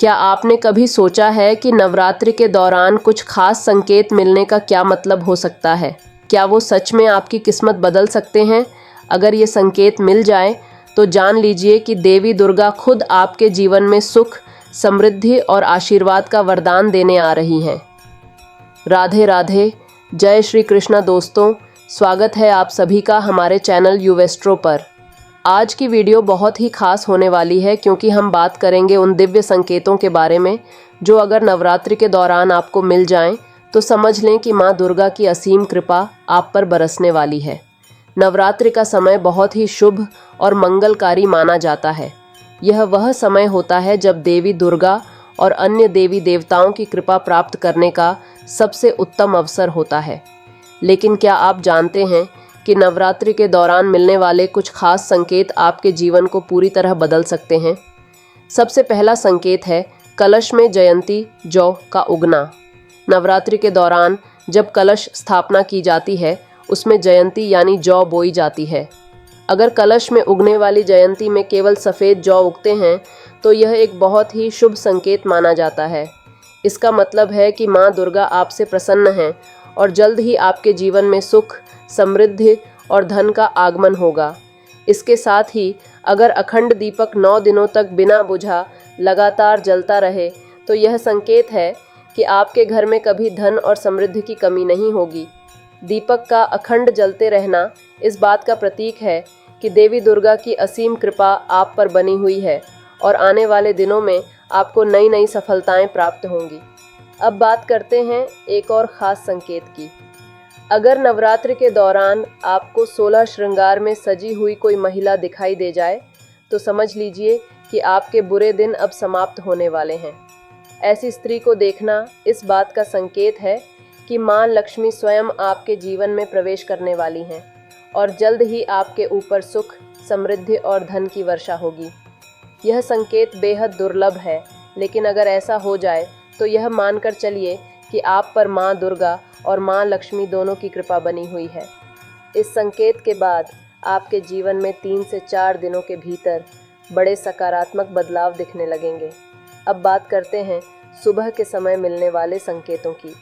क्या आपने कभी सोचा है कि नवरात्रि के दौरान कुछ खास संकेत मिलने का क्या मतलब हो सकता है? क्या वो सच में आपकी किस्मत बदल सकते हैं? अगर ये संकेत मिल जाए तो जान लीजिए कि देवी दुर्गा खुद आपके जीवन में सुख, समृद्धि और आशीर्वाद का वरदान देने आ रही हैं। राधे राधे, जय श्री कृष्णा दोस्तों, स्वागत है आप सभी का हमारे चैनल यूवेस्ट्रो पर। आज की वीडियो बहुत ही खास होने वाली है क्योंकि हम बात करेंगे उन दिव्य संकेतों के बारे में जो अगर नवरात्रि के दौरान आपको मिल जाएं तो समझ लें कि माँ दुर्गा की असीम कृपा आप पर बरसने वाली है। नवरात्रि का समय बहुत ही शुभ और मंगलकारी माना जाता है। यह वह समय होता है जब देवी दुर्गा और अन्य देवी देवताओं की कृपा प्राप्त करने का सबसे उत्तम अवसर होता है। लेकिन क्या आप जानते हैं कि नवरात्रि के दौरान मिलने वाले कुछ खास संकेत आपके जीवन को पूरी तरह बदल सकते हैं? सबसे पहला संकेत है कलश में जयंती जौ का उगना। नवरात्रि के दौरान जब कलश स्थापना की जाती है उसमें जयंती यानी जौ बोई जाती है। अगर कलश में उगने वाली जयंती में केवल सफ़ेद जौ उगते हैं तो यह एक बहुत ही शुभ संकेत माना जाता है। इसका मतलब है कि माँ दुर्गा आपसे प्रसन्न हैं और जल्द ही आपके जीवन में सुख, समृद्धि और धन का आगमन होगा। इसके साथ ही अगर अखंड दीपक 9 दिनों तक बिना बुझा लगातार जलता रहे तो यह संकेत है कि आपके घर में कभी धन और समृद्धि की कमी नहीं होगी। दीपक का अखंड जलते रहना इस बात का प्रतीक है कि देवी दुर्गा की असीम कृपा आप पर बनी हुई है और आने वाले दिनों में आपको नई नई सफलताएं प्राप्त होंगी। अब बात करते हैं एक और ख़ास संकेत की। अगर नवरात्रि के दौरान आपको 16 श्रृंगार में सजी हुई कोई महिला दिखाई दे जाए तो समझ लीजिए कि आपके बुरे दिन अब समाप्त होने वाले हैं। ऐसी स्त्री को देखना इस बात का संकेत है कि माँ लक्ष्मी स्वयं आपके जीवन में प्रवेश करने वाली हैं और जल्द ही आपके ऊपर सुख, समृद्धि और धन की वर्षा होगी। यह संकेत बेहद दुर्लभ है, लेकिन अगर ऐसा हो जाए तो यह मानकर चलिए कि आप पर माँ दुर्गा और माँ लक्ष्मी दोनों की कृपा बनी हुई है। इस संकेत के बाद आपके जीवन में 3 से 4 दिनों के भीतर बड़े सकारात्मक बदलाव दिखने लगेंगे। अब बात करते हैं सुबह के समय मिलने वाले संकेतों की।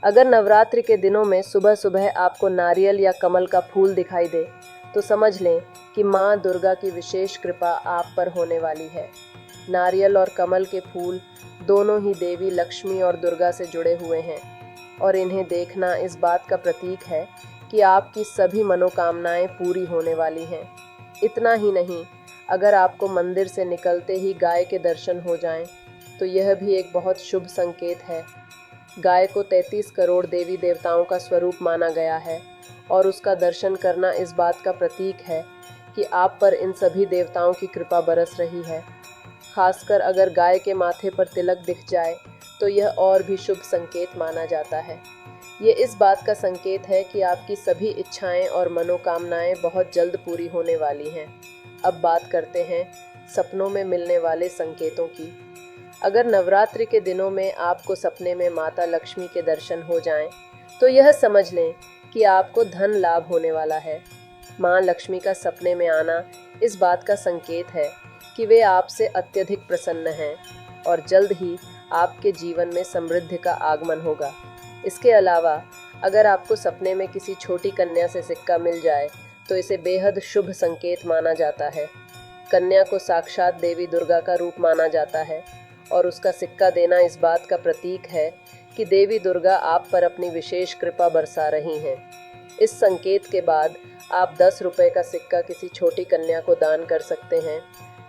अगर नवरात्रि के दिनों में सुबह सुबह आपको नारियल या कमल का फूल दिखाई दे तो समझ लें कि माँ दुर्गा की विशेष कृपा आप पर होने वाली है। नारियल और कमल के फूल दोनों ही देवी लक्ष्मी और दुर्गा से जुड़े हुए हैं और इन्हें देखना इस बात का प्रतीक है कि आपकी सभी मनोकामनाएं पूरी होने वाली हैं। इतना ही नहीं, अगर आपको मंदिर से निकलते ही गाय के दर्शन हो जाएं, तो यह भी एक बहुत शुभ संकेत है। गाय को 33 करोड़ देवी देवताओं का स्वरूप माना गया है और उसका दर्शन करना इस बात का प्रतीक है कि आप पर इन सभी देवताओं की कृपा बरस रही है। खासकर अगर गाय के माथे पर तिलक दिख जाए तो यह और भी शुभ संकेत माना जाता है। ये इस बात का संकेत है कि आपकी सभी इच्छाएं और मनोकामनाएं बहुत जल्द पूरी होने वाली हैं। अब बात करते हैं सपनों में मिलने वाले संकेतों की। अगर नवरात्रि के दिनों में आपको सपने में माता लक्ष्मी के दर्शन हो जाएं, तो यह समझ लें कि आपको धन लाभ होने वाला है। माँ लक्ष्मी का सपने में आना इस बात का संकेत है कि वे आपसे अत्यधिक प्रसन्न हैं और जल्द ही आपके जीवन में समृद्धि का आगमन होगा। इसके अलावा अगर आपको सपने में किसी छोटी कन्या से सिक्का मिल जाए तो इसे बेहद शुभ संकेत माना जाता है। कन्या को साक्षात देवी दुर्गा का रूप माना जाता है और उसका सिक्का देना इस बात का प्रतीक है कि देवी दुर्गा आप पर अपनी विशेष कृपा बरसा रही हैं। इस संकेत के बाद आप 10 रुपये का सिक्का किसी छोटी कन्या को दान कर सकते हैं,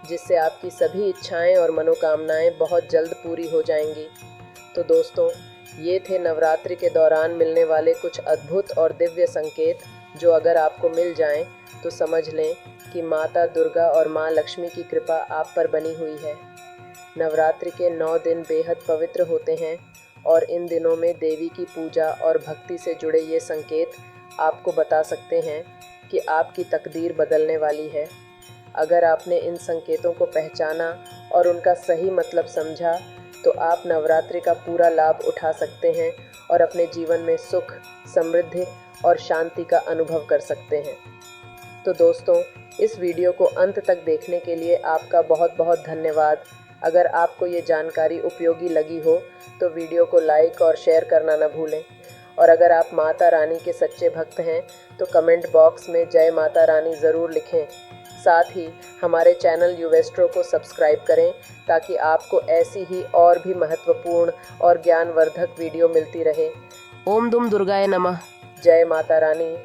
जिससे आपकी सभी इच्छाएं और मनोकामनाएं बहुत जल्द पूरी हो जाएंगी। तो दोस्तों, ये थे नवरात्रि के दौरान मिलने वाले कुछ अद्भुत और दिव्य संकेत जो अगर आपको मिल जाएं तो समझ लें कि माता दुर्गा और माँ लक्ष्मी की कृपा आप पर बनी हुई है। नवरात्रि के 9 दिन बेहद पवित्र होते हैं और इन दिनों में देवी की पूजा और भक्ति से जुड़े ये संकेत आपको बता सकते हैं कि आपकी तकदीर बदलने वाली है। अगर आपने इन संकेतों को पहचाना और उनका सही मतलब समझा तो आप नवरात्रि का पूरा लाभ उठा सकते हैं और अपने जीवन में सुख, समृद्धि और शांति का अनुभव कर सकते हैं। तो दोस्तों, इस वीडियो को अंत तक देखने के लिए आपका बहुत बहुत धन्यवाद। अगर आपको ये जानकारी उपयोगी लगी हो तो वीडियो को लाइक और शेयर करना न भूलें। और अगर आप माता रानी के सच्चे भक्त हैं तो कमेंट बॉक्स में जय माता रानी ज़रूर लिखें। साथ ही हमारे चैनल यूवेस्ट्रो को सब्सक्राइब करें ताकि आपको ऐसी ही और भी महत्वपूर्ण और ज्ञानवर्धक वीडियो मिलती रहे। ओम दुम दुर्गाय नमः। जय माता रानी।